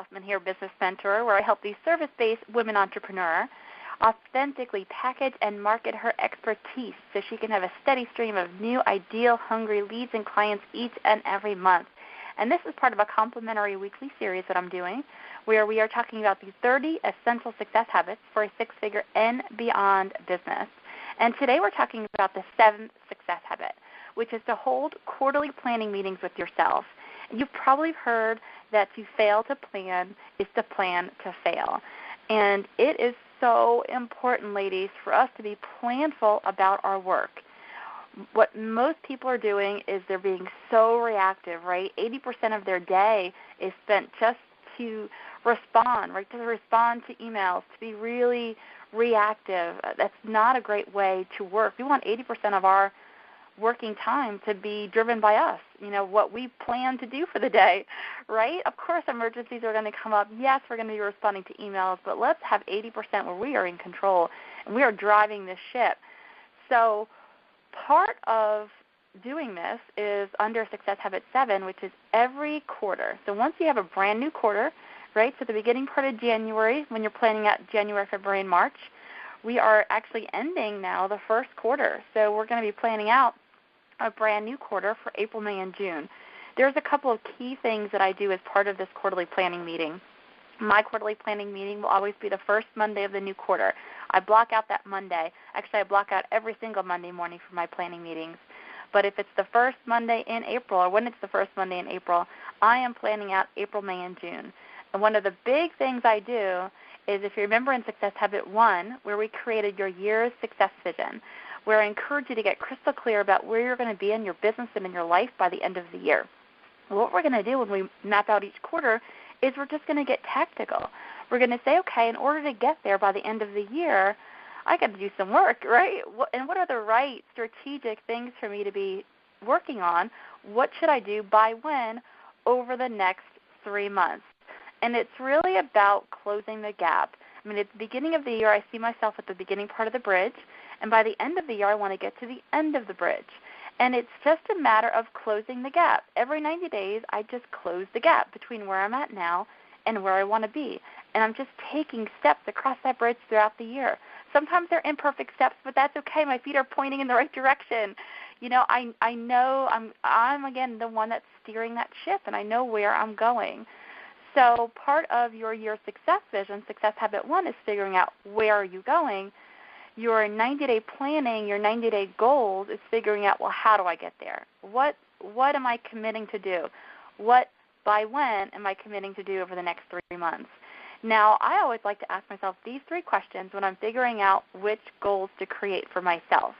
Fluffman here, business mentor, where I help the service-based women entrepreneur authentically package and market her expertise so she can have a steady stream of new, ideal, hungry leads and clients each and every month. And this is part of a complimentary weekly series that I'm doing where we are talking about the 30 essential success habits for a six-figure and beyond business. And today we're talking about the 7th success habit, which is to hold quarterly planning meetings with yourself. You've probably heard that to fail to plan is to plan to fail. And it is so important, ladies, for us to be planful about our work. What most people are doing is they're being so reactive, right? 80% of their day is spent just to respond, right? To respond to emails, to be really reactive. That's not a great way to work. We want 80% of our working time to be driven by us, what we plan to do for the day, right? Of course, emergencies are going to come up. Yes, we're going to be responding to emails, but let's have 80% where we are in control and we are driving this ship. So part of doing this is under Success Habit 7, which is every quarter. So once you have a brand new quarter, right, so the beginning part of January, when you're planning out January, February, and March, we are actually ending now the first quarter. So we're going to be planning out a brand new quarter for April, May, and June. There's a couple of key things that I do as part of this quarterly planning meeting. My quarterly planning meeting will always be the first Monday of the new quarter. I block out that Monday. Actually, I block out every single Monday morning for my planning meetings. But if it's the first Monday in April, or when it's the first Monday in April, I am planning out April, May, and June. And one of the big things I do is, if you remember in Success Habit 1, where we created your year's success vision, where I encourage you to get crystal clear about where you're going to be in your business and in your life by the end of the year. What we're going to do when we map out each quarter is we're just going to get tactical. We're going to say, okay, in order to get there by the end of the year, I got to do some work, right? And what are the right strategic things for me to be working on? What should I do by when over the next 3 months? And it's really about closing the gap. I mean, at the beginning of the year, I see myself at the beginning part of the bridge, and by the end of the year, I want to get to the end of the bridge. And it's just a matter of closing the gap. Every 90 days, I just close the gap between where I'm at now and where I want to be. And I'm just taking steps across that bridge throughout the year. Sometimes they're imperfect steps, but that's okay. My feet are pointing in the right direction. I know I'm again the one that's steering that ship, and I know where I'm going. So part of your year success vision, Success Habit 1, is figuring out where are you going. Your 90-day planning, your 90-day goals is figuring out, well, how do I get there? What am I committing to do? What, by when, am I committing to do over the next 3 months? Now, I always like to ask myself these 3 questions when I'm figuring out which goals to create for myself.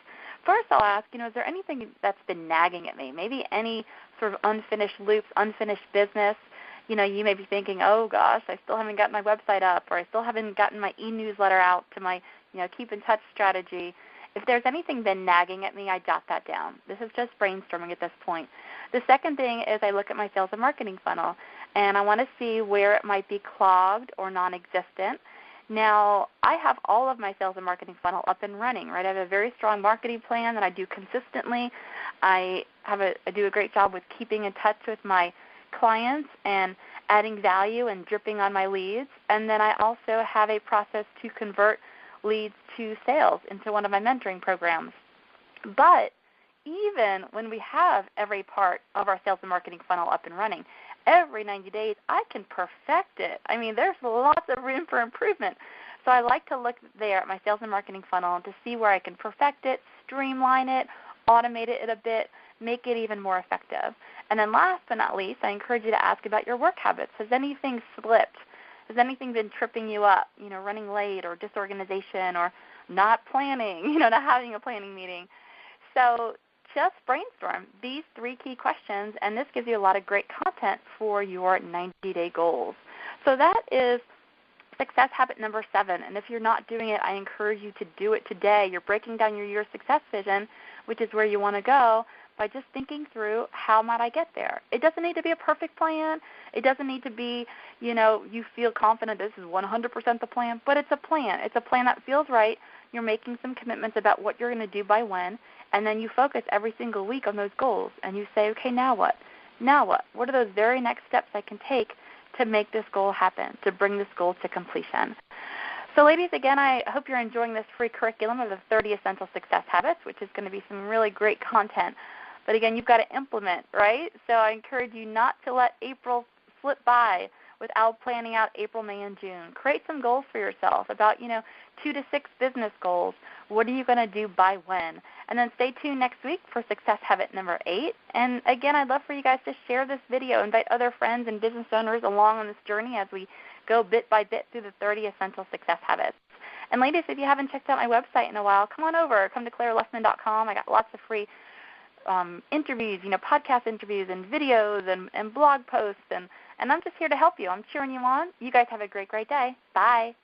First, I'll ask, is there anything that's been nagging at me? Maybe any sort of unfinished loops, unfinished business. You may be thinking, oh, gosh, I still haven't gotten my website up, or I still haven't gotten my e-newsletter out to my, keep in touch strategy. If there's anything been nagging at me, I jot that down. This is just brainstorming at this point. The second thing is I look at my sales and marketing funnel, and I want to see where it might be clogged or non-existent. Now, I have all of my sales and marketing funnel up and running, right? I have a very strong marketing plan that I do consistently. I do a great job with keeping in touch with my clients and adding value and dripping on my leads. And then I also have a process to convert leads to sales into one of my mentoring programs. But even when we have every part of our sales and marketing funnel up and running, every 90 days I can perfect it. I mean, there's lots of room for improvement. So I like to look there at my sales and marketing funnel to see where I can perfect it, streamline it, automate it a bit, make it even more effective. And then last but not least, I encourage you to ask about your work habits. Has anything slipped? Has anything been tripping you up, running late or disorganization or not planning, not having a planning meeting? So just brainstorm these 3 key questions, and this gives you a lot of great content for your 90-day goals. So that is success habit number 7. And if you're not doing it, I encourage you to do it today. You're breaking down your year success vision, which is where you want to go, by just thinking through how might I get there. It doesn't need to be a perfect plan. It doesn't need to be, you feel confident this is 100% the plan, but it's a plan. It's a plan that feels right. You're making some commitments about what you're going to do by when, and then you focus every single week on those goals, and you say, okay, now what? Now what? What are those very next steps I can take to make this goal happen, to bring this goal to completion. So ladies, again, I hope you're enjoying this free curriculum of the 30 Essential Success Habits, which is going to be some really great content. But again, you've got to implement, right? So I encourage you not to let April slip by without planning out April, May, and June. Create some goals for yourself about, 2 to 6 business goals. What are you going to do by when? And then stay tuned next week for Success Habit number 8. And again, I'd love for you guys to share this video. Invite other friends and business owners along on this journey as we go bit by bit through the 30 Essential Success Habits. And ladies, if you haven't checked out my website in a while, come on over. Come to ClaireLessman.com. I got lots of free interviews, podcast interviews and videos and blog posts. And I'm just here to help you. I'm cheering you on. You guys have a great, great day. Bye.